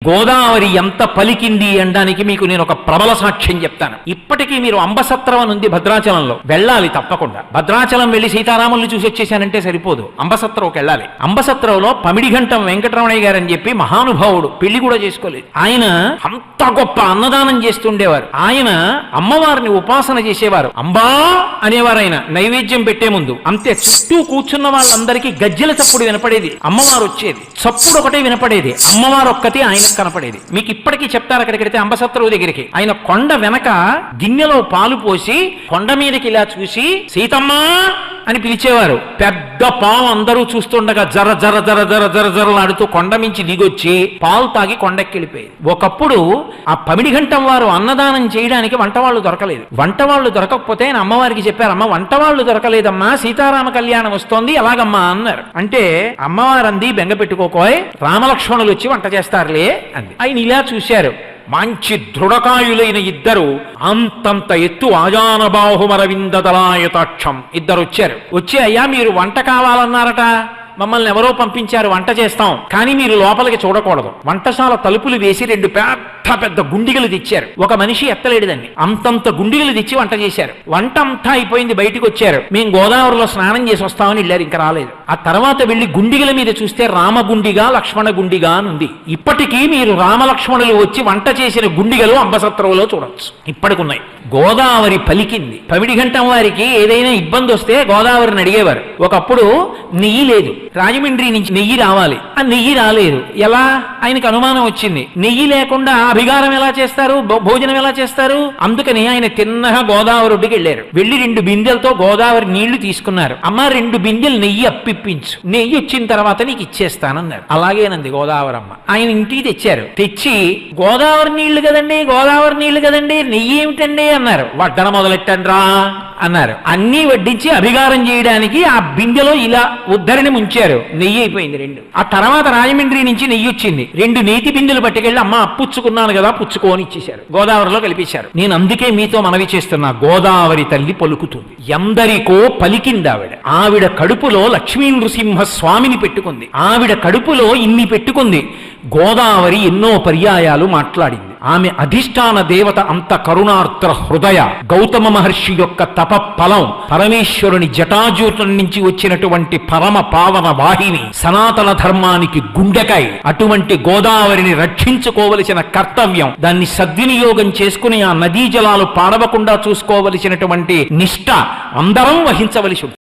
గోదావరి ఎంత పలికింది అనడానికి మీకు నేను ఒక ప్రబల సాక్ష్యం చెప్తాను. ఇప్పటికీ మీరు అంబసత్రం అని ఉంది భద్రాచలంలో, వెళ్ళాలి తప్పకుండా. భద్రాచలం వెళ్లి సీతారాముల్ని చూసి వచ్చేసానంటే సరిపోదు, అంబసత్రంకి వెళ్ళాలి. అంబసత్రంలో పమిడిఘంటం వెంకటరమణయ్య గారు అని చెప్పి మహానుభావుడు, పెళ్లి కూడా చేసుకోలేదు. ఆయన అంత గొప్ప అన్నదానం చేస్తుండేవారు. ఆయన అమ్మవారిని ఉపాసన చేసేవారు. అంబా అనేవారు ఆయన నైవేద్యం పెట్టే ముందు. అంతే, చుట్టూ కూర్చున్న వాళ్ళందరికీ గజ్జెల చప్పుడు వినపడేది, అమ్మవారు వచ్చేది, చప్పుడు ఒకటే వినపడేది, అమ్మవారు ఒక్కతే ఆయనకు కనపడేది. మీకు ఇప్పటికీ చెప్తారు, అక్కడికి వెళితే అంబసత్రవు దగ్గరికి ఆయన కొండ వెనక గిన్నెలో పాలు పోసి కొండ మీదకి ఇలా చూసి సీతమ్మా అని పిలిచేవారు. పెద్ద పాము అందరూ చూస్తుండగా జర జర జర జర జర జరలాడుతూ కొండ మించి దిగొచ్చి పాలు తాగి కొండెక్కెళ్ళిపోయేది. ఒకప్పుడు ఆ పమిడిఘంటం వారు అన్నదానం చేయడానికి వంటవాళ్ళు దొరకలేదు. వంటవాళ్ళు దొరకకపోతే ఆయన అమ్మవారికి చెప్పారు, అమ్మ వంటవాళ్ళు దొరకలేదమ్మా, సీతారామ కళ్యాణం వస్తోంది, ఎలాగమ్మా అన్నారు. అంటే అమ్మవారు అంది, బెంగ పెట్టుకోకోయ్, రామలక్ష్మణులు వచ్చి వంట చేస్తారులే అంది. ఆయన ఇలా చూశారు, మంచి దృఢకాయులైన ఇద్దరు, అంతంత ఎత్తు ఆజానబాహుమరవిందదలాయతాక్షం ఇద్దరు వచ్చారు. వచ్చి అయ్యా మీరు వంట కావాలన్నారట, మమ్మల్ని ఎవరో పంపించారు, వంట చేస్తాం, కానీ మీరు లోపలికి చూడకూడదు. వంటశాల తలుపులు వేసి 2 పెద్ద పెద్ద గుండిగలు తెచ్చారు. ఒక మనిషి ఎత్తలేడుదండి, అంతంత గుండిగలు తెచ్చి వంట చేశారు. వంట అంతా అయిపోయింది, బయటికి వచ్చారు. మేము గోదావరిలో స్నానం చేసి వస్తామని వెళ్ళారు, ఇంకా రాలేదు. ఆ తర్వాత వెళ్లి గుండిగల మీద చూస్తే రామగుండిగా లక్ష్మణ గుండిగా అని ఉంది. ఇప్పటికీ మీరు రామలక్ష్మణులు వచ్చి వంట చేసిన గుండిగలు అంబసత్రంలో చూడొచ్చు, ఇప్పటికున్నాయి. గోదావరి పలికింది. పమిడిఘంటం వారికి ఏదైనా ఇబ్బంది వస్తే గోదావరిని అడిగేవారు. ఒకప్పుడు నెయ్యి లేదు, రాజమండ్రి నుంచి నెయ్యి రావాలి, ఆ నెయ్యి రాలేదు. ఎలా? ఆయనకు అనుమానం వచ్చింది, నెయ్యి లేకుండా అభిగారం ఎలా చేస్తారు, భోజనం ఎలా చేస్తారు? అందుకని ఆయన తిన్నగా గోదావరి ఒడ్డుకి వెళ్ళారు. వెళ్లి 2 బిందెలతో గోదావరి నీళ్లు తీసుకున్నారు. అమ్మ 2 బిందెలు నెయ్యి అప్పిప్పించు, నెయ్యి వచ్చిన తర్వాత నీకు ఇచ్చేస్తానన్నారు. అలాగేనంది గోదావరమ్మ. ఆయన ఇంటికి తెచ్చారు. తెచ్చి గోదావరి నీళ్లు కదండి, గోదావరి నీళ్లు కదండి, నెయ్యి ఏమిటండి అన్నారు. వడ్డన మొదలెట్టండ్రా అన్నారు. అన్నీ వడ్డించి అభిగారం చేయడానికి ఆ బిందెలో ఇలా ఉద్ధరిని ముంచారు. నెయ్యి అయిపోయింది 2. ఆ తర్వాత రాజమండ్రి నుంచి నెయ్యి వచ్చింది. 2 నేతి బిందెలు పట్టుకెళ్ళి అమ్మ అప్పుచ్చుకున్నాను కదా పుచ్చుకోని ఇచ్చేశారు. గోదావరిలో కలిపేశారు. నేను అందుకే మీతో మనవి చేస్తున్నా, గోదావరి తల్లి పలుకుతుంది, ఎందరికో పలికింది ఆవిడ. ఆవిడ కడుపులో లక్ష్మీ నృసింహ స్వామిని పెట్టుకుంది. ఆవిడ కడుపులో ఇన్ని పెట్టుకుంది. గోదావరి ఎన్నో పర్యాయాలు మాట్లాడింది. ఆమె అధిష్టాన దేవత అంత కరుణార్ద్ర హృదయ, గౌతమ మహర్షి యొక్క తప ఫలం, పరమేశ్వరుని జటాజూటం నుంచి వచ్చినటువంటి పరమ పావన వాహిని, సనాతన ధర్మానికి గుండెకాయ. అటువంటి గోదావరిని రక్షించుకోవలసిన కర్తవ్యం, దాన్ని సద్వినియోగం చేసుకుని ఆ నదీ జలాలు పాడవకుండా చూసుకోవలసినటువంటి నిష్ఠ అందరం వహించవలసి ఉంటుంది.